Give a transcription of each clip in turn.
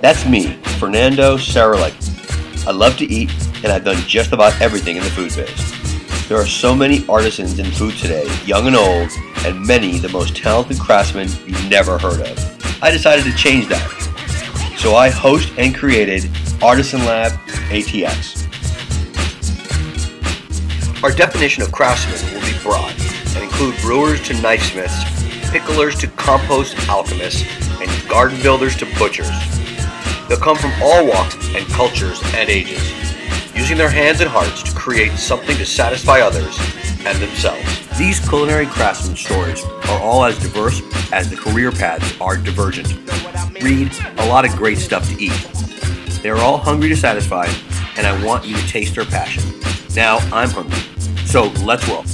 That's me, Fernando Saralek. I love to eat, and I've done just about everything in the food biz. There are so many artisans in food today, young and old, and many the most talented craftsmen you've never heard of. I decided to change that. So I host and created Artisan Lab ATX. Our definition of craftsmen will be broad and include brewers to knifesmiths, picklers to compost alchemists, and garden builders to butchers. They'll come from all walks and cultures and ages, using their hands and hearts to create something to satisfy others and themselves. These culinary craftsmen stories are all as diverse as the career paths are divergent. Read a lot of great stuff to eat. They are all hungry to satisfy, and I want you to taste their passion. Now I'm hungry, so let's roll.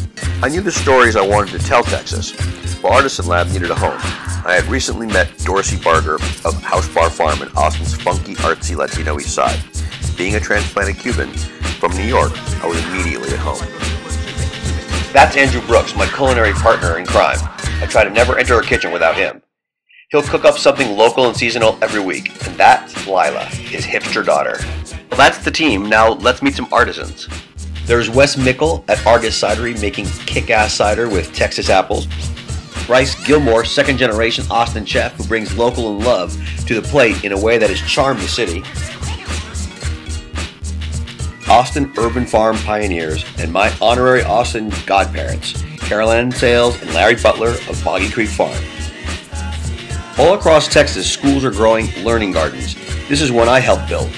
I knew the stories I wanted to tell Texas, but Artisan Lab needed a home. I had recently met Dorsey Barger of House Bar Farm in Austin's funky, artsy Latino East Side. Being a transplanted Cuban from New York, I was immediately at home. That's Andrew Brooks, my culinary partner in crime. I try to never enter a kitchen without him. He'll cook up something local and seasonal every week, and that's Lila, his hipster daughter. Well, that's the team. Now let's meet some artisans. There's Wes Mickle at Argus Cidery making kick-ass cider with Texas apples. Bryce Gilmore, second-generation Austin chef who brings local and love to the plate in a way that has charmed the city. Austin Urban Farm pioneers and my honorary Austin godparents, Carol Ann Sales and Larry Butler of Boggy Creek Farm. All across Texas, schools are growing learning gardens. This is one I helped build.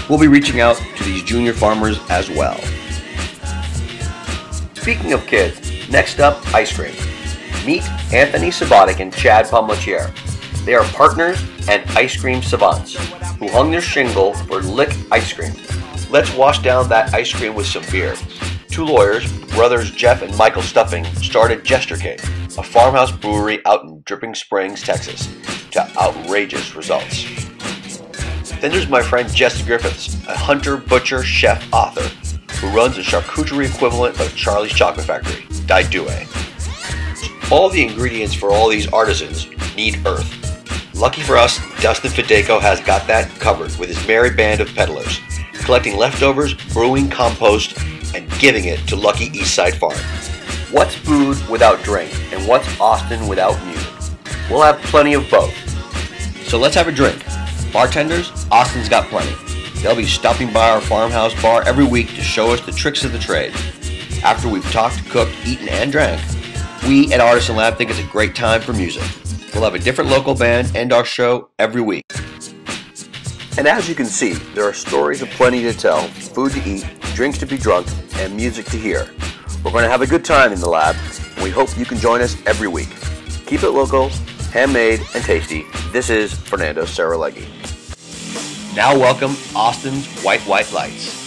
We'll be reaching out to these junior farmers as well. Speaking of kids, next up, ice cream. Meet Anthony Sabatic and Chad Palmatier. They are partners and ice cream savants who hung their shingle for Lick Ice Cream. Let's wash down that ice cream with some beer. Two lawyers, brothers Jeff and Michael Stuffing, started Jester Cake, a farmhouse brewery out in Dripping Springs, Texas, to outrageous results. Then there's my friend Jesse Griffiths, a hunter, butcher, chef, author, who runs a charcuterie equivalent of Charlie's Chocolate Factory, Daidue. All the ingredients for all these artisans need earth. Lucky for us, Dustin Fideko has got that covered with his merry band of peddlers, collecting leftovers, brewing compost, and giving it to Lucky Eastside Farm. What's food without drink, and what's Austin without music? We'll have plenty of both. So let's have a drink. Bartenders, Austin's got plenty. They'll be stopping by our farmhouse bar every week to show us the tricks of the trade. After we've talked, cooked, eaten, and drank, we at Artisan Lab think it's a great time for music. We'll have a different local band end our show every week. And as you can see, there are stories aplenty to tell, food to eat, drinks to be drunk, and music to hear. We're going to have a good time in the lab, and we hope you can join us every week. Keep it local, handmade, and tasty. This is Fernando Saralek. Now welcome Austin's White Lights.